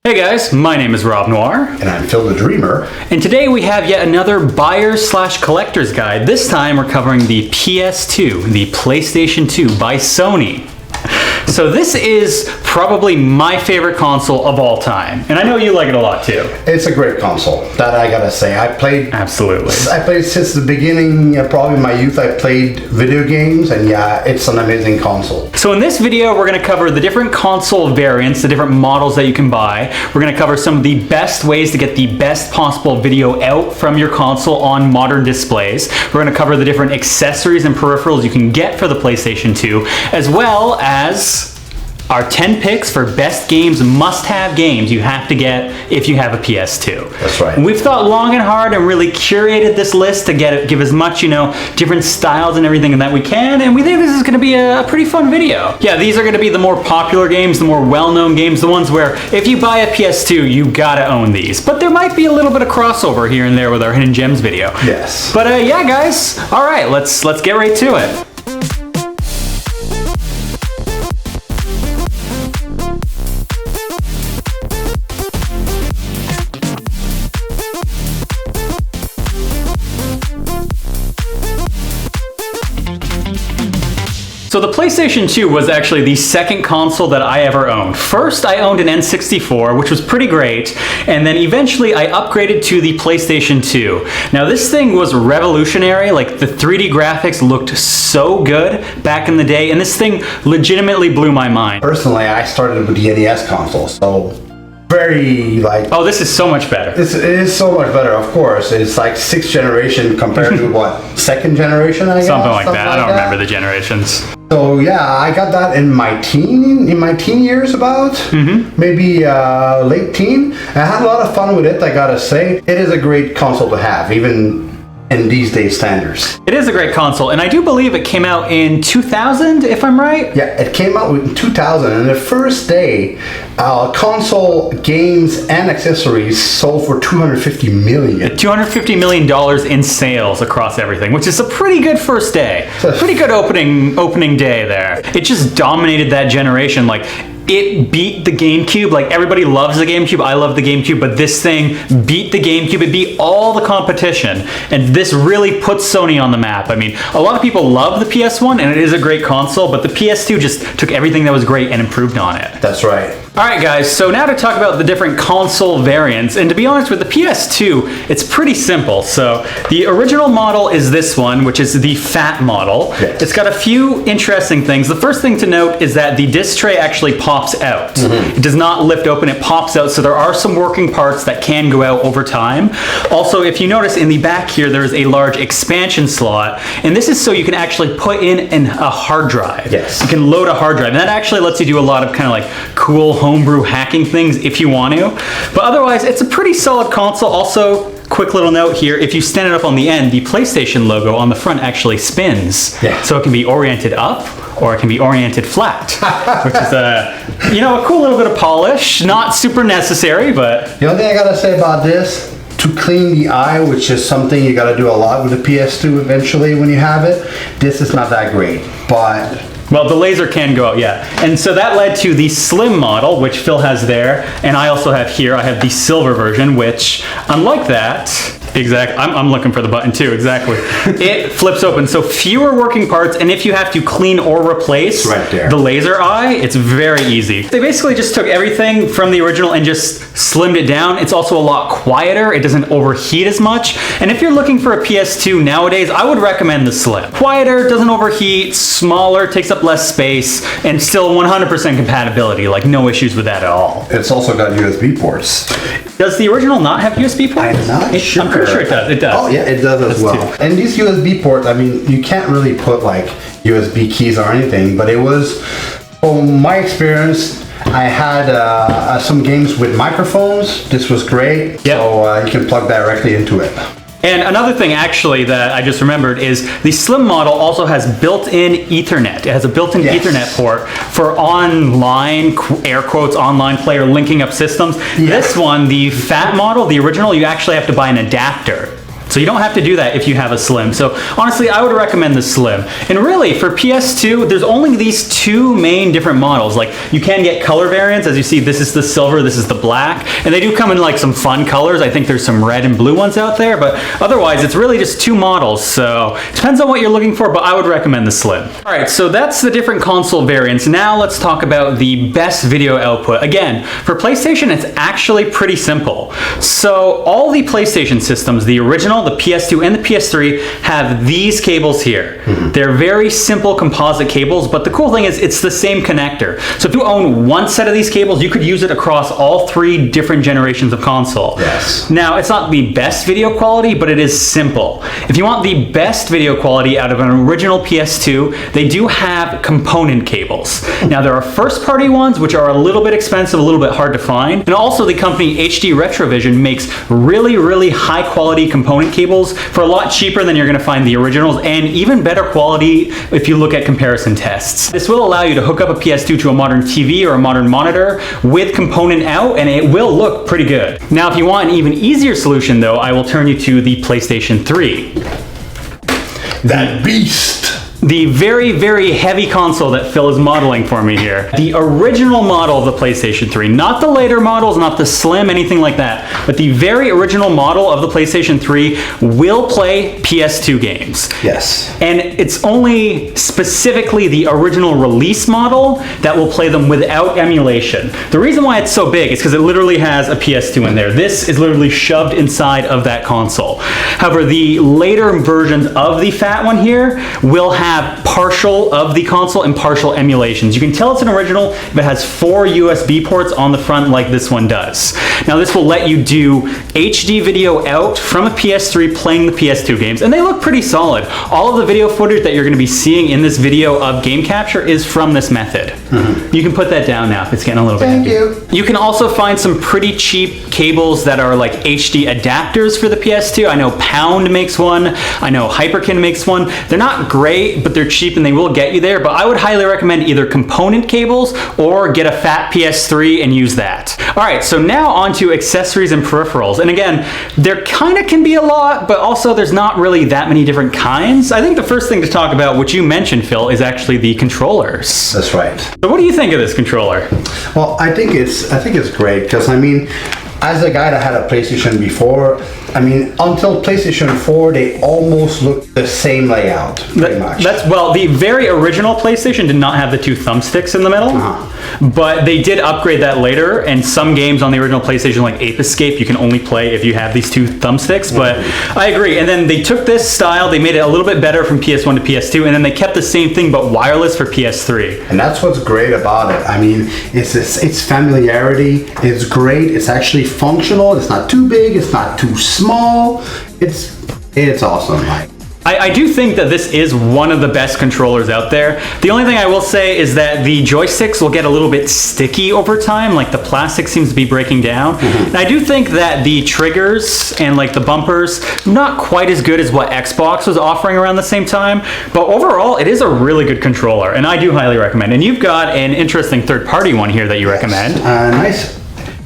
Hey guys, my name is Rob Noire. And I'm Phil the Dreamer. And today we have yet another buyers/collectors guide. This time we're covering the PS2, the PlayStation 2 by Sony. So this is probably my favorite console of all time. And I know you like it a lot too. It's a great console, that I gotta say. Absolutely. I played since the beginning, probably my youth. I played video games, and yeah, it's an amazing console. So in this video, we're gonna cover the different console variants, the different models that you can buy. We're gonna cover some of the best ways to get the best possible video out from your console on modern displays. We're gonna cover the different accessories and peripherals you can get for the PlayStation 2, as well as our 10 picks for best games, must-have games you have to get if you have a PS2. That's right. And we've thought long and hard and really curated this list to give as much, different styles and everything that we can, and we think this is going to be a pretty fun video. Yeah, these are going to be the more popular games, the more well-known games, the ones where if you buy a PS2, you gotta own these. But there might be a little bit of crossover here and there with our Hidden Gems video. Yes. But yeah, guys, all right, let's get right to it. So the PlayStation 2 was actually the second console that I ever owned. First, I owned an N64, which was pretty great, and then eventually I upgraded to the PlayStation 2. Now this thing was revolutionary, like the 3D graphics looked so good back in the day, and this thing legitimately blew my mind. Personally, I started with the NES console, so very Oh, this is so much better. It is so much better, of course. It's like 6th generation compared to what? 2nd generation, I guess? Something like that. I don't remember the generations. So yeah, I got that in my teen years about, maybe late teen. I had a lot of fun with it, I gotta say. It is a great console to have, even in these days standards. It is a great console, and I do believe it came out in 2000, if I'm right? Yeah, it came out in 2000, and the first day, console games and accessories sold for $250 million. $250 million in sales across everything, which is a pretty good first day. Pretty good opening day there. It just dominated that generation. It beat the GameCube. Everybody loves the GameCube. I love the GameCube, but this thing beat the GameCube. It beat all the competition, and this really puts Sony on the map. I mean, a lot of people love the PS1, and it is a great console, but the PS2 just took everything that was great and improved on it. That's right. All right, guys, so now to talk about the different console variants, and to be honest, with the PS2, it's pretty simple. So the original model is this one, which is the fat model. Yes. It's got a few interesting things. The first thing to note is that the disc tray actually pops out. It does not lift open, it pops out, so there are some working parts that can go out over time. Also, if you notice in the back here, there is a large expansion slot, and this is so you can actually put in a hard drive. Yes. You can load a hard drive, and that actually lets you do a lot of cool homebrew hacking things if you want to. But otherwise, it's a pretty solid console. Also, quick little note here, if you stand it up on the end, the PlayStation logo on the front actually spins. Yeah. So it can be oriented up or it can be oriented flat, which is a cool little bit of polish. Not super necessary, but... The only thing I gotta say about this, to clean the eye, which is something you gotta do a lot with the PS2 eventually when you have it, this is not that great, but... Well, the laser can go out, yeah. And so that led to the slim model, which Phil has there, and I also have here, I have the silver version, which, unlike that, I'm looking for the button too, exactly. It flips open, so fewer working parts, and if you have to clean or replace right there. The laser eye, it's very easy. They basically just took everything from the original and just slimmed it down. It's also a lot quieter, it doesn't overheat as much, and if you're looking for a PS2 nowadays, I would recommend the Slim. Quieter, doesn't overheat, smaller, takes up less space, and still 100% compatibility, no issues with that at all. It's also got USB ports. Does the original not have USB ports? I'm not sure. I'm pretty sure it does. It does. Oh yeah, it does as well. And these USB ports, I mean, you can't really put USB keys or anything, but it was, from my experience, I had some games with microphones. This was great. Yep. So you can plug directly into it. And another thing actually that I just remembered is the Slim model also has built-in Ethernet. It has a built-in Ethernet port for online, air quotes, online player linking up systems. Yeah. This one, the fat model, the original, you actually have to buy an adapter. So you don't have to do that if you have a Slim. So honestly, I would recommend the Slim. And really, for PS2, there's only these two main different models. Like, you can get color variants. As you see, this is the silver, this is the black. And they do come in like some fun colors. I think there's some red and blue ones out there, but otherwise it's really just two models. So it depends on what you're looking for, but I would recommend the Slim. All right, so that's the different console variants. Now let's talk about the best video output. Again, for PlayStation, it's actually pretty simple. So all the PlayStation systems, the original, the PS2 and the PS3, have these cables here. They're very simple composite cables, but the cool thing is it's the same connector. So if you own one set of these cables, you could use it across all three different generations of console. Yes. Now, it's not the best video quality, but it is simple. If you want the best video quality out of an original PS2, they do have component cables. Now, there are first-party ones, which are a little bit expensive, a little bit hard to find. And also, the company HD Retrovision makes really, really high-quality component cables for a lot cheaper than you're going to find the originals, and even better quality if you look at comparison tests. This will allow you to hook up a PS2 to a modern TV or a modern monitor with component out, and it will look pretty good. Now, if you want an even easier solution, though, I will turn you to the PlayStation 3. That beast! The very, very heavy console that Phil is modeling for me here. The original model of the PlayStation 3. Not the later models, not the Slim, anything like that. But the very original model of the PlayStation 3 will play PS2 games. Yes. And it's only specifically the original release model that will play them without emulation. The reason why it's so big is because it literally has a PS2 in there. This is literally shoved inside of that console. However, the later versions of the fat one here will have partial of the console and partial emulations. You can tell it's an original if it has 4 USB ports on the front like this one does. Now, this will let you do HD video out from a PS3 playing the PS2 games, and they look pretty solid. All of the video footage that you're going to be seeing in this video of game capture is from this method. You can put that down now if it's getting a little bit heavy. Thank you. You can also find some pretty cheap cables that are like HD adapters for the PS2. I know Pound makes one. I know Hyperkin makes one. They're not great, but they're cheap and they will get you there. But I would highly recommend either component cables or get a fat PS3 and use that. All right, so now on to accessories and peripherals. And again, there kind of can be a lot, but also there's not really that many different kinds. I think the first thing to talk about, which you mentioned, Phil, is actually the controllers. That's right. So what do you think of this controller? Well, I think it's great because, I mean, as a guy that had a PlayStation before, I mean, until PlayStation 4, they almost looked the same layout, pretty much. Well, the very original PlayStation did not have the 2 thumbsticks in the middle, but they did upgrade that later, and some games on the original PlayStation, like Ape Escape, you can only play if you have these 2 thumbsticks, but I agree. And then they took this style, they made it a little bit better from PS1 to PS2, and then they kept the same thing but wireless for PS3. And that's what's great about it. I mean, it's familiarity, it's great, it's actually functional, it's not too big, it's not too small, it's awesome. Like, I do think that this is one of the best controllers out there. The only thing I will say is that the joysticks will get a little bit sticky over time, like the plastic seems to be breaking down. And I do think that the triggers and like the bumpers, not quite as good as what Xbox was offering around the same time, but overall it is a really good controller and I do highly recommend. And you've got an interesting third-party one here that you recommend. Nice.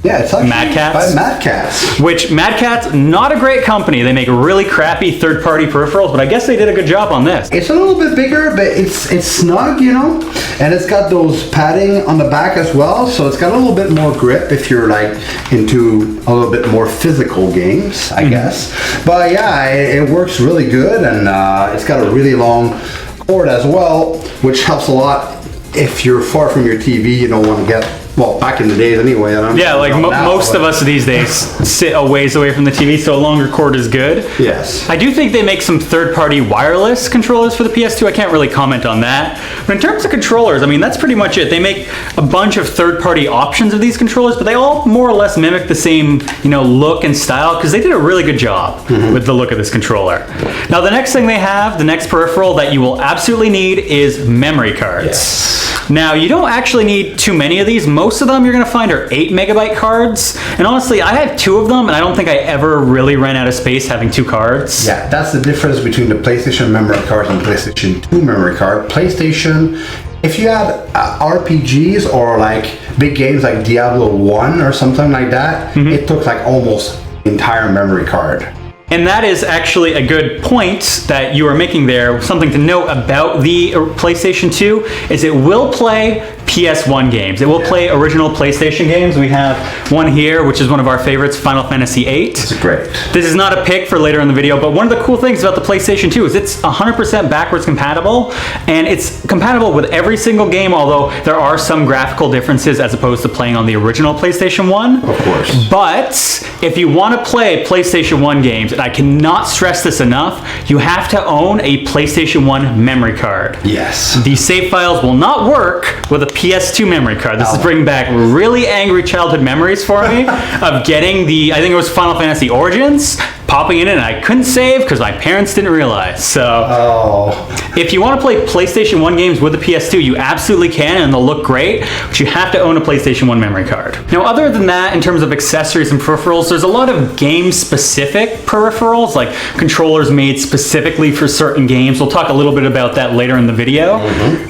Yeah, it's actually Mad Catz. by Mad Catz. Which, Mad Catz, not a great company. They make really crappy third-party peripherals, but I guess they did a good job on this. It's a little bit bigger, but it's snug, you know? And it's got those padding on the back as well, so it's got a little bit more grip if you're like into a little bit more physical games, I guess. But yeah, it works really good, and it's got a really long cord as well, which helps a lot if you're far from your TV, you don't want to get... Well, back in the days anyway. Yeah, like most of us these days sit a ways away from the TV, so a longer cord is good. Yes. I do think they make some third-party wireless controllers for the PS2. I can't really comment on that. But in terms of controllers, I mean, that's pretty much it. They make a bunch of third-party options of these controllers, but they all more or less mimic the same, look and style, because they did a really good job with the look of this controller. Now, the next thing they have, the next peripheral that you will absolutely need is memory cards. Yes. Now, you don't actually need too many of these. Most of them you're going to find are 8 megabyte cards. And honestly, I have 2 of them, and I don't think I ever really ran out of space having 2 cards. Yeah, that's the difference between the PlayStation memory card and PlayStation 2 memory card. PlayStation, if you had RPGs or like big games like Diablo 1 or something like that, it took like almost entire memory card. And that is actually a good point that you are making there. Something to note about the PlayStation 2 is it will play PS1 games. It will play original PlayStation games. We have one here, which is one of our favorites, Final Fantasy VIII. It's great. This is not a pick for later in the video, but one of the cool things about the PlayStation 2 is it's 100% backwards compatible, and it's compatible with every single game, although there are some graphical differences as opposed to playing on the original PlayStation 1. Of course. But if you want to play PlayStation 1 games, and I cannot stress this enough, you have to own a PlayStation 1 memory card. Yes. These save files will not work with a PS2 memory card. This is bringing back really angry childhood memories for me of getting I think it was Final Fantasy Origins, popping it in, and I couldn't save because my parents didn't realize. So if you want to play PlayStation 1 games with the PS2, you absolutely can, and they'll look great, but you have to own a PlayStation 1 memory card. Now, other than that, in terms of accessories and peripherals, there's a lot of game-specific peripherals, like controllers made specifically for certain games. We'll talk a little bit about that later in the video.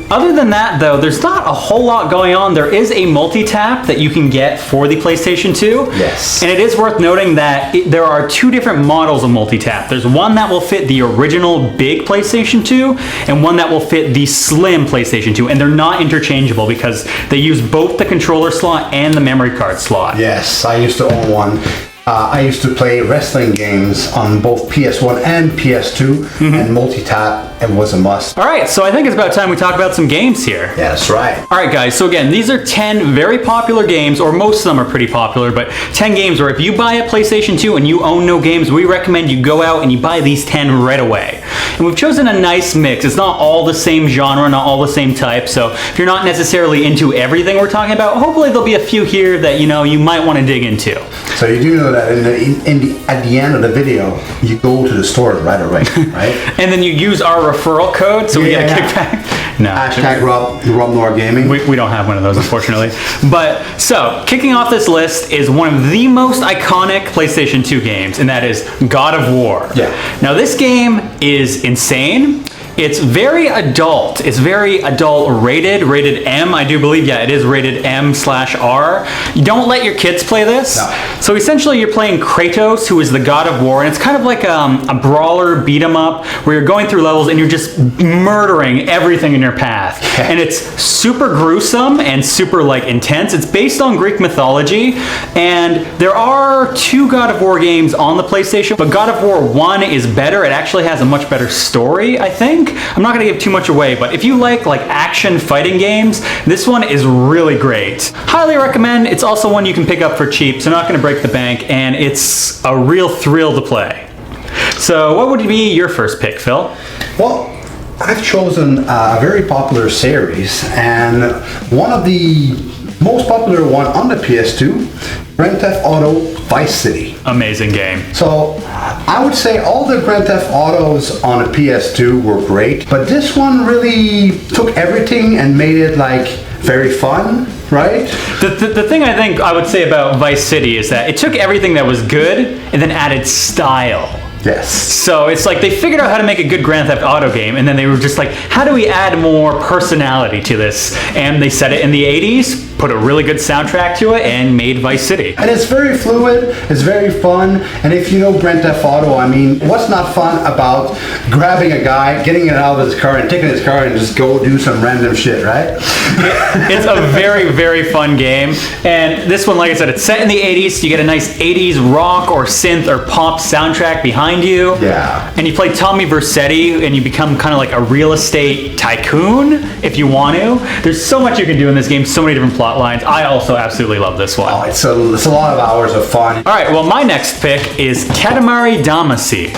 Other than that, though, there's not a whole lot going on. There is a multi-tap that you can get for the PlayStation 2. Yes. And it is worth noting that there are two different models of multi-tap. There's one that will fit the original big PlayStation 2 and one that will fit the slim PlayStation 2, and they're not interchangeable because they use both the controller slot and the memory card slot. Yes, I used to own one. I used to play wrestling games on both PS1 and PS2, and multi-tap, it was a must. All right, so I think it's about time we talk about some games here. Yeah, that's right. All right, guys, so again, these are 10 very popular games, or most of them are pretty popular, but 10 games where if you buy a PlayStation 2 and you own no games, we recommend you go out and you buy these 10 right away. And we've chosen a nice mix. It's not all the same genre, not all the same type, so if you're not necessarily into everything we're talking about, hopefully there'll be a few here that you might want to dig into. So you do know that at the end of the video, you go to the store right away, right? And then you use our referral code, so we get a kickback. No. Hashtag Rob Noire Gaming. We don't have one of those, unfortunately. But, so, kicking off this list is one of the most iconic PlayStation 2 games, and that is God of War. Yeah. Now, this game is insane. It's very adult. It's very adult rated M, I do believe. Yeah, it is rated M/R. You don't let your kids play this. No. So essentially you're playing Kratos, who is the God of War, and it's kind of like a brawler beat 'em up where you're going through levels and you're just murdering everything in your path. And it's super gruesome and super intense. It's based on Greek mythology, and there are 2 God of War games on the PlayStation, but God of War 1 is better. It actually has a much better story, I think. I'm not going to give too much away, but if you like action fighting games, this one is really great. Highly recommend. It's also one you can pick up for cheap, so not going to break the bank, and it's a real thrill to play. So what would be your first pick, Phil? Well, I've chosen a very popular series, and one of the most popular one on the PS2, Grand Theft Auto Vice City. Amazing game. So I would say all the Grand Theft Autos on the PS2 were great, but this one really took everything and made it very fun, right? The thing I think I would say about Vice City is that it took everything that was good and then added style. Yes. So it's they figured out how to make a good Grand Theft Auto game, and then they were just how do we add more personality to this? And they set it in the 80s, put a really good soundtrack to it, and made Vice City. And it's very fluid, it's very fun, and if you know Grand Theft Auto, what's not fun about grabbing a guy, getting it out of his car, and taking his car and just go do some random shit, right? It's a very, very fun game, and this one, like I said, it's set in the 80s, so you get a nice 80s rock or synth or pop soundtrack behind you. Yeah. And you play Tommy Vercetti, and you become kind of like a real estate tycoon if you want to. There's so much you can do in this game, so many different plot lines. I also absolutely love this one. Oh, it's a lot of hours of fun. All right, well, my next pick is Katamari Damacy.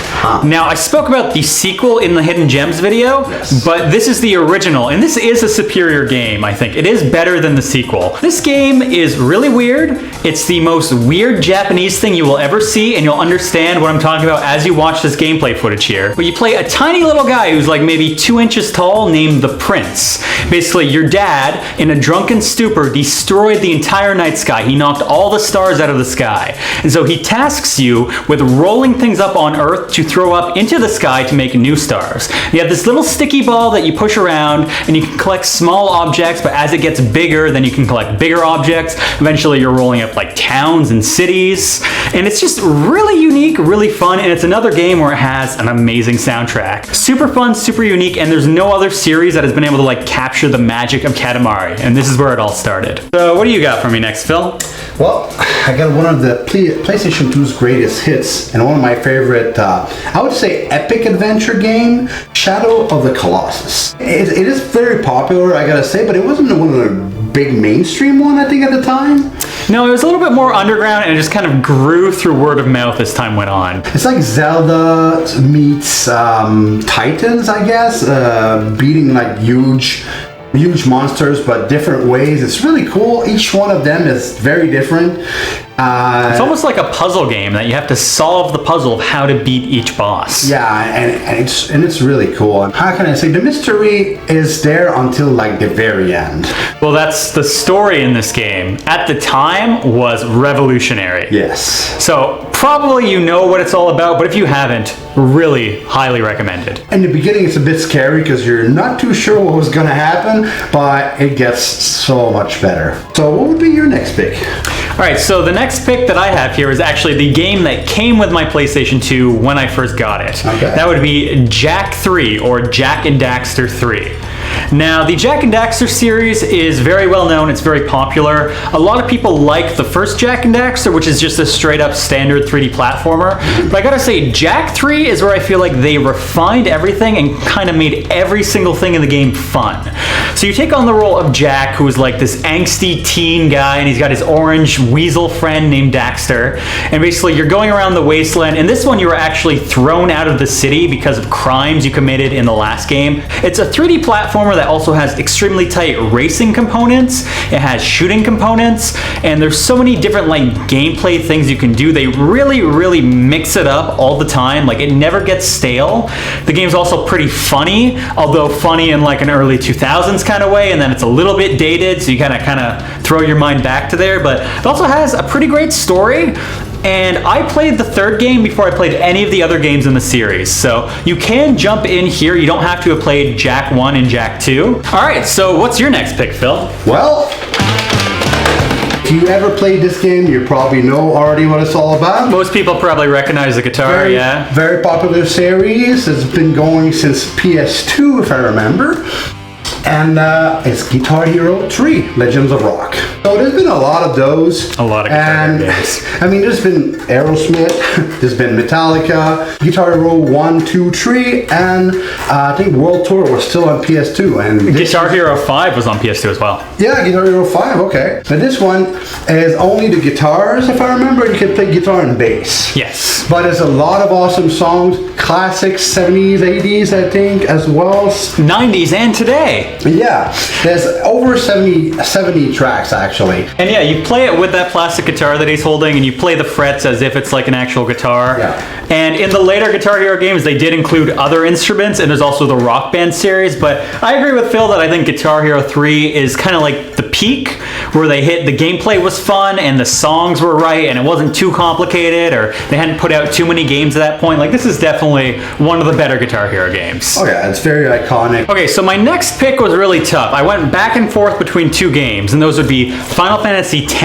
Now, I spoke about the sequel in the Hidden Gems video, but this is the original, and this is a superior game, I think. It is better than the sequel. This game is really weird. It's the most weird Japanese thing you will ever see, and you'll understand what I'm talking about as you watch this gameplay footage here. But you play a tiny little guy who's maybe 2 inches tall named the Prince. Basically, your dad, in a drunken stupor, destroyed the entire night sky. He knocked all the stars out of the sky. And so he tasks you with rolling things up on Earth to throw up into the sky to make new stars. You have this little sticky ball that you push around, and you can collect small objects, but as it gets bigger, then you can collect bigger objects. Eventually you're rolling up like towns and cities. And it's just really unique, really fun, and it's another game where it has an amazing soundtrack. Super fun, super unique, and there's no other series that has been able to like capture the magic of Katamari, and this is where it all started. So what do you got for me next, Phil? Well, I got one of the PlayStation 2's greatest hits, and one of my favorite, I would say, epic adventure game, Shadow of the Colossus. It is very popular, I gotta say, but it wasn't one of the big mainstream one, I think, at the time. No, it was a little bit more underground, and it just kind of grew through word of mouth as time went on. It's like Zelda meets Titans, I guess, beating like huge monsters, but different ways. It's really cool. Each one of them is very different. It's almost like a puzzle game that you have to solve the puzzle of how to beat each boss. Yeah, and it's really cool. How can I say, the mystery is there until like the very end. Well, that's the story in this game. At the time, was revolutionary. Yes. So probably you know what it's all about, but if you haven't, really highly recommended. In the beginning, it's a bit scary because you're not too sure what was going to happen, but it gets so much better. So what would be your next pick? All right, so the next pick that I have here is actually the game that came with my PlayStation 2 when I first got it. Okay. That would be Jak 3, or Jak and Daxter 3. Now, the Jak and Daxter series is very well known, it's very popular. A lot of people like the first Jak and Daxter, which is just a straight up standard 3D platformer. But I gotta say, Jak 3 is where I feel like they refined everything and kind of made every single thing in the game fun. So you take on the role of Jak, who is like this angsty teen guy, and he's got his orange weasel friend named Daxter. And basically you're going around the wasteland. In this one, you were actually thrown out of the city because of crimes you committed in the last game. It's a 3D platformer that also has extremely tight racing components. It has shooting components, and there's so many different like gameplay things you can do. They really mix it up all the time. Like, it never gets stale. The game's also pretty funny, although funny in like an early 2000s kind of way, and then it's a little bit dated, so you kind of throw your mind back to there. But it also has a pretty great story. And I played the third game before I played any of the other games in the series. So you can jump in here. You don't have to have played Jak 1 and Jak 2. All right, so what's your next pick, Phil? Well, if you ever played this game, you probably know already what it's all about. Most people probably recognize the guitar, yeah. Very popular series. It's been going since PS2, if I remember. And it's Guitar Hero 3, Legends of Rock. So there's been a lot of those. A lot of Guitar Hero games. I mean, there's been Aerosmith, there's been Metallica, Guitar Hero 1, 2, 3, and I think World Tour was still on PS2. And Guitar Hero 5 was on PS2 as well. Yeah, Guitar Hero 5, okay. But this one is only the guitars, if I remember. You can play guitar and bass. Yes. But there's a lot of awesome songs, classics, 70s, 80s, I think, as well. 90s and today. Yeah, there's over 70 tracks, actually. And yeah, you play it with that plastic guitar that he's holding, and you play the frets as if it's like an actual guitar. Yeah. And in the later Guitar Hero games, they did include other instruments, and there's also the Rock Band series. But I agree with Phil that I think Guitar Hero 3 is kind of like the peak, where they hit the gameplay was fun, and the songs were right, and it wasn't too complicated, or they hadn't put out too many games at that point. Like, this is definitely one of the better Guitar Hero games. Oh yeah, it's very iconic. Okay, so my next pick was really tough. I went back and forth between two games, and those would be Final Fantasy X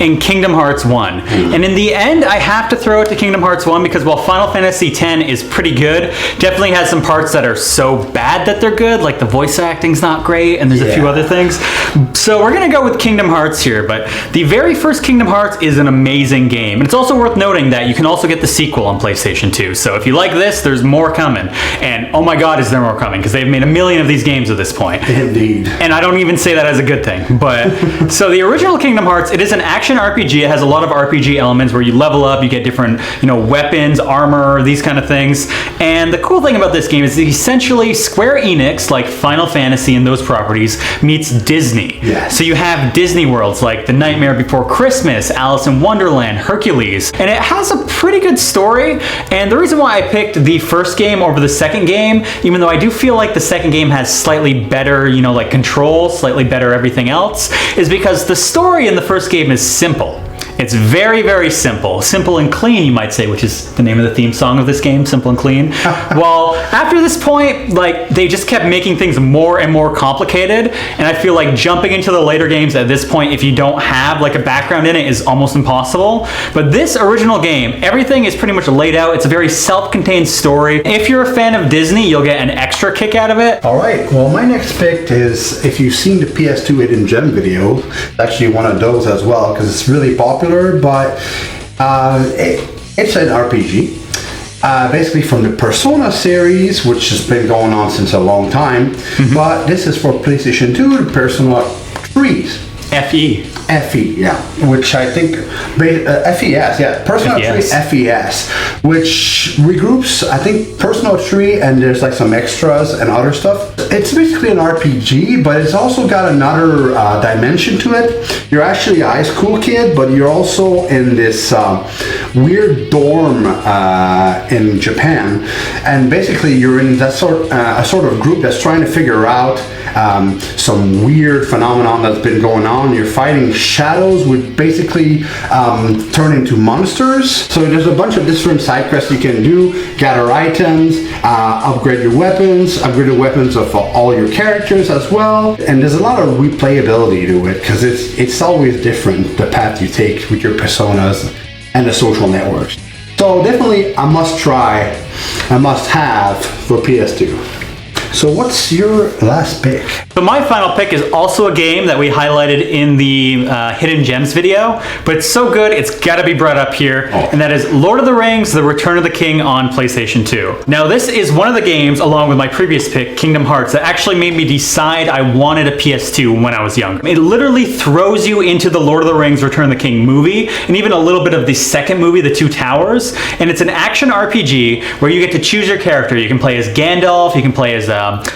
and Kingdom Hearts 1. And in the end, I have to throw it to Kingdom Hearts 1 because while Final Fantasy X is pretty good, definitely has some parts that are so bad that they're good, like the voice acting's not great, and there's a few other things. So we're gonna go with Kingdom Hearts here, but the very first Kingdom Hearts is an amazing game. And it's also worth noting that you can also get the sequel on PlayStation 2. So if you like this, there's more coming. And oh my god, is there more coming, because they've made a million of these games at this point. Indeed. And I don't even say that as a good thing, but so the original Kingdom Hearts, it is an action RPG. It has a lot of RPG elements where you level up, you get different, weapons, armor, these kind of things. And the cool thing about this game is essentially Square Enix, like Final Fantasy and those properties, meets Disney. Yes. So you have Disney worlds like The Nightmare Before Christmas, Alice in Wonderland, Hercules, and it has a pretty good story. And the reason why I picked the first game over the second game, even though I do feel like the second game has slightly better, you know, like controls, slightly better everything else, is because the story in the first game is simple. It's very, very simple. Simple and clean, you might say, which is the name of the theme song of this game, Simple and Clean. Well, after this point, like, they just kept making things more and more complicated, and I feel like jumping into the later games at this point, if you don't have like a background in it, is almost impossible. But this original game, everything is pretty much laid out. It's a very self-contained story. If you're a fan of Disney, you'll get an extra kick out of it. All right, well, my next pick is, if you've seen the PS2 Hidden Gem video, it's actually one of those as well, because it's really popular, but it's an RPG. Basically from the Persona series, which has been going on since a long time, but this is for PlayStation 2, the Persona 3. FE, yeah, which I think, FES, yeah, Persona 3 FES, which regroups, I think, Persona 3, and there's like some extras and other stuff. It's basically an RPG, but it's also got another dimension to it. You're actually a high school kid, but you're also in this weird dorm in Japan, and basically you're in that a sort of group that's trying to figure out some weird phenomenon that's been going on. You're fighting shadows which basically turn into monsters. So there's a bunch of different side quests you can do, gather items, upgrade your weapons, upgrade the weapons of all your characters as well. And there's a lot of replayability to it, because it's always different, the path you take with your personas and the social networks. So definitely a must try, a must have for PS2. So what's your last pick? So my final pick is also a game that we highlighted in the Hidden Gems video, but it's so good it's gotta be brought up here, and that is Lord of the Rings: The Return of the King on PlayStation 2. Now this is one of the games, along with my previous pick, Kingdom Hearts, that actually made me decide I wanted a PS2 when I was younger. It literally throws you into the Lord of the Rings: Return of the King movie, and even a little bit of the second movie, The Two Towers, and it's an action RPG where you get to choose your character. You can play as Gandalf, you can play as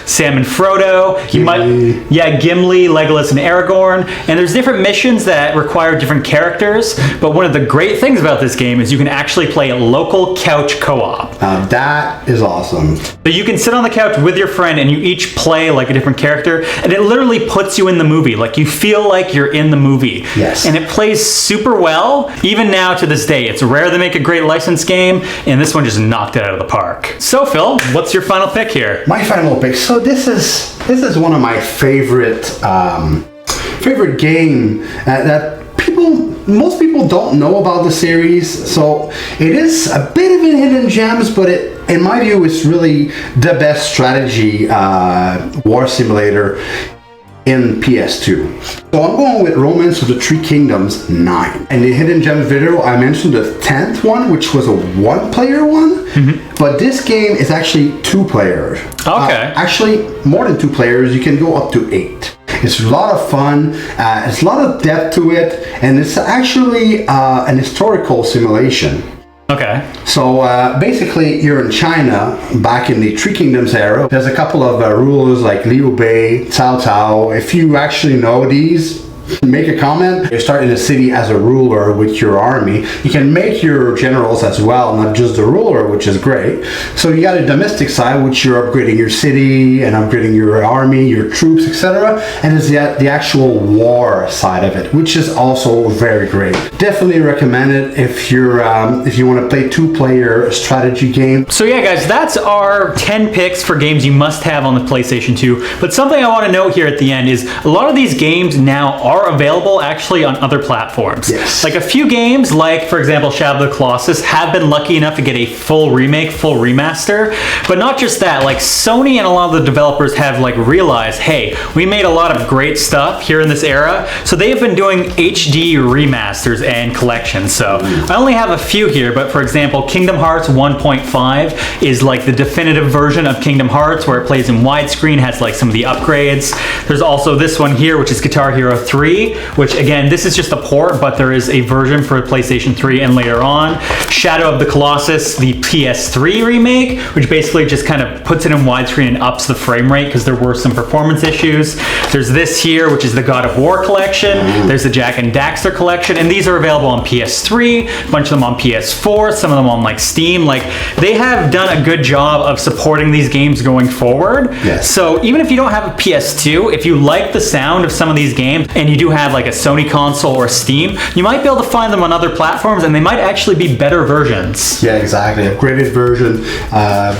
Sam and Frodo, Gimli, Legolas, and Aragorn, and there's different missions that require different characters, but one of the great things about this game is you can actually play local couch co-op. Now that is awesome. So you can sit on the couch with your friend and you each play like a different character, and it literally puts you in the movie. Like, you feel like you're in the movie. Yes. And it plays super well. Even now to this day, it's rare to make a great licensed game, and this one just knocked it out of the park. So Phil, what's your final pick here? My final pick. So this is one of my favorite game that most people don't know about the series. So it is a bit of a hidden gems, but in my view, it's really the best strategy war simulator in PS2. So I'm going with Romance of the Three Kingdoms 9. In the Hidden Gems video, I mentioned the 10th one, which was a one-player one, but this game is actually 2 players. Okay. Actually, more than 2 players, you can go up to 8. It's a lot of fun, there's a lot of depth to it, and it's actually an historical simulation. Okay. So basically, you're in China back in the Three Kingdoms era. There's a couple of rulers like Liu Bei, Cao Cao. If you actually know these, make a comment. You start in a city as a ruler with your army. You can make your generals as well, not just the ruler, which is great. So you got a domestic side, which you're upgrading your city and upgrading your army, your troops, etc. And there's the actual war side of it, which is also very great. Definitely recommend it if you want to play 2-player strategy game. So yeah, guys, that's our 10 picks for games you must have on the PlayStation 2. But something I want to note here at the end is a lot of these games now are available actually on other platforms. Yes. Like a few games, like for example Shadow of the Colossus, have been lucky enough to get a full remake, full remaster. But not just that, like Sony and a lot of the developers have like realized, hey, we made a lot of great stuff here in this era, so they have been doing HD remasters and collections. So I only have a few here, but for example, Kingdom Hearts 1.5 is like the definitive version of Kingdom Hearts, where it plays in widescreen, has like some of the upgrades. There's also this one here, which is Guitar Hero 3. 3, which again, this is just a port, but there is a version for PlayStation 3 and later on. Shadow of the Colossus, the PS3 remake, which basically just kind of puts it in widescreen and ups the frame rate because there were some performance issues. There's this here, which is the God of War collection. There's the Jak and Daxter collection, and these are available on PS3, a bunch of them on PS4, some of them on like Steam. Like, they have done a good job of supporting these games going forward. Yes. So even if you don't have a PS2, if you like the sound of some of these games and you do have like a Sony console or Steam, you might be able to find them on other platforms, and they might actually be better versions. Yeah, exactly. Upgraded version,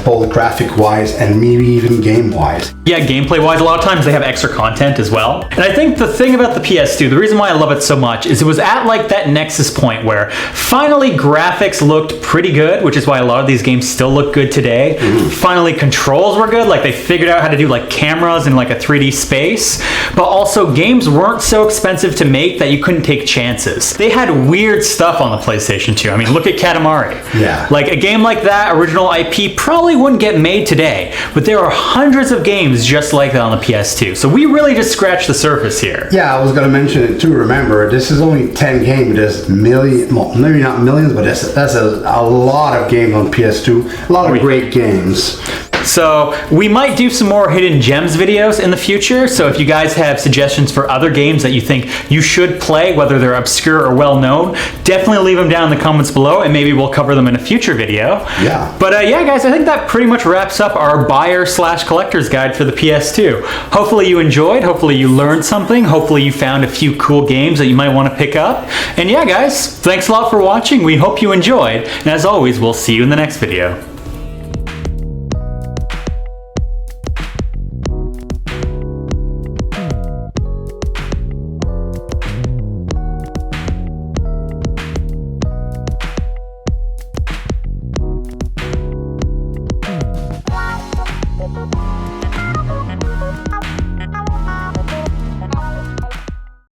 both graphic-wise and maybe even game-wise. Yeah, gameplay-wise, a lot of times they have extra content as well. And I think the thing about the PS2, the reason why I love it so much is it was at like that nexus point where finally graphics looked pretty good, which is why a lot of these games still look good today. Finally controls were good, like they figured out how to do like cameras in like a 3D space, but also games weren't so expensive to make that you couldn't take chances. They had weird stuff on the PlayStation 2. I mean, look at Katamari. Yeah. Like a game like that, original IP, probably wouldn't get made today, but there are hundreds of games just like that on the PS2. So we really just scratched the surface here. Yeah, I was going to mention it too. Remember, this is only 10 games. There's millions, well, maybe not millions, but that's a lot of games on PS2. A lot of great games. So we might do some more hidden gems videos in the future. So if you guys have suggestions for other games that you think you should play, whether they're obscure or well known, definitely leave them down in the comments below, and maybe we'll cover them in a future video. Yeah. But yeah, guys, I think that pretty much wraps up our buyer/collector's guide for the PS2. Hopefully you enjoyed. Hopefully you learned something. Hopefully you found a few cool games that you might want to pick up. And yeah, guys, thanks a lot for watching. We hope you enjoyed. And as always, we'll see you in the next video.